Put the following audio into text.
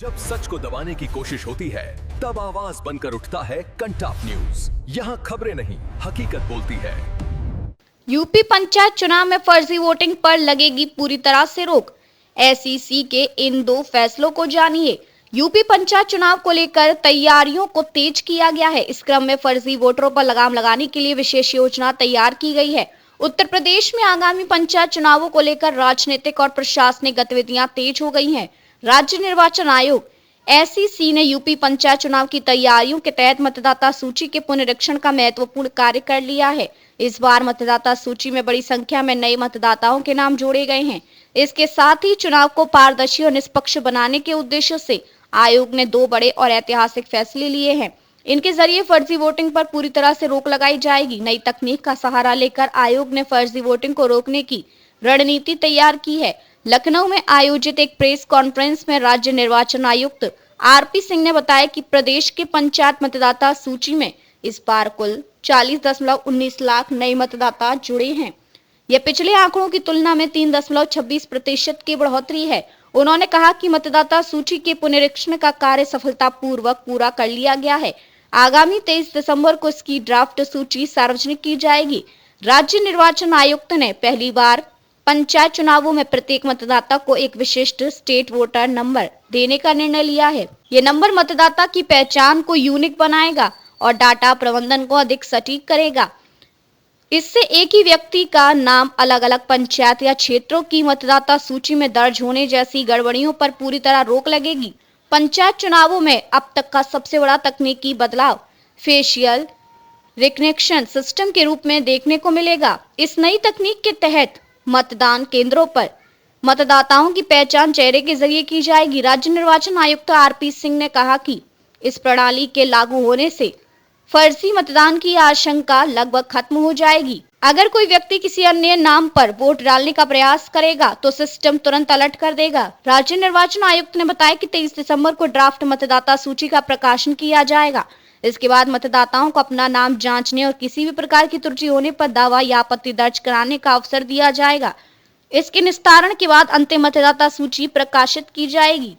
जब सच को दबाने की कोशिश होती है तब आवाज बनकर उठता है कंटाप न्यूज। यहाँ खबरें नहीं, हकीकत बोलती है। यूपी पंचायत चुनाव में फर्जी वोटिंग पर लगेगी पूरी तरह से रोक। एसईसी के इन दो फैसलों को जानिए। यूपी पंचायत चुनाव को लेकर तैयारियों को तेज किया गया है। इस क्रम में फर्जी वोटरों पर लगाम लगाने के लिए विशेष योजना तैयार की गई है। उत्तर प्रदेश में आगामी पंचायत चुनावों को लेकर राजनीतिक और प्रशासनिक गतिविधियां तेज हो गई हैं। राज्य निर्वाचन आयोग एसईसी ने यूपी पंचायत चुनाव की तैयारियों के तहत मतदाता सूची के पुनरीक्षण का महत्वपूर्ण कार्य कर लिया है। इस बार मतदाता सूची में बड़ी संख्या में नए मतदाताओं के नाम जोड़े गए हैं। इसके साथ ही चुनाव को पारदर्शी और निष्पक्ष बनाने के उद्देश्य से आयोग ने दो बड़े और ऐतिहासिक फैसले लिए हैं। इनके जरिए फर्जी वोटिंग पर पूरी तरह से रोक लगाई जाएगी। नई तकनीक का सहारा लेकर आयोग ने फर्जी वोटिंग को रोकने की रणनीति तैयार की है। लखनऊ में आयोजित एक प्रेस कॉन्फ्रेंस में राज्य निर्वाचन आयुक्त आरपी सिंह ने बताया कि प्रदेश के पंचायत मतदाता सूची में इस बार कुल 40.19 लाख नए मतदाता जुड़े हैं। यह पिछले आंकड़ों की तुलना में 3.26% की बढ़ोतरी है। उन्होंने कहा कि मतदाता सूची के पुनरीक्षण का कार्य सफलतापूर्वक पूरा कर लिया गया है। आगामी 23 दिसंबर को इसकी ड्राफ्ट सूची सार्वजनिक की जाएगी। राज्य निर्वाचन आयुक्त ने पहली बार पंचायत चुनावों में प्रत्येक मतदाता को एक विशिष्ट स्टेट वोटर नंबर देने का निर्णय लिया है। ये नंबर मतदाता की पहचान को यूनिक बनाएगा और डाटा प्रबंधन को अधिक सटीक करेगा। इससे एक ही व्यक्ति का नाम अलग अलग पंचायत या क्षेत्रों की मतदाता सूची में दर्ज होने जैसी गड़बड़ियों पर पूरी तरह रोक लगेगी। पंचायत चुनावों में अब तक का सबसे बड़ा तकनीकी बदलाव फेशियल रिकग्निशन सिस्टम के रूप में देखने को मिलेगा। इस नई तकनीक के तहत मतदान केंद्रों पर मतदाताओं की पहचान चेहरे के जरिए की जाएगी। राज्य निर्वाचन आयुक्त आरपी सिंह ने कहा कि इस प्रणाली के लागू होने से फर्जी मतदान की आशंका लगभग खत्म हो जाएगी। अगर कोई व्यक्ति किसी अन्य नाम पर वोट डालने का प्रयास करेगा तो सिस्टम तुरंत अलर्ट कर देगा। राज्य निर्वाचन आयुक्त ने बताया कि 23 दिसंबर को ड्राफ्ट मतदाता सूची का प्रकाशन किया जाएगा। इसके बाद मतदाताओं को अपना नाम जांचने और किसी भी प्रकार की त्रुटि होने पर दावा या आपत्ति दर्ज कराने का अवसर दिया जाएगा। इसके निस्तारण के बाद अंतिम मतदाता सूची प्रकाशित की जाएगी।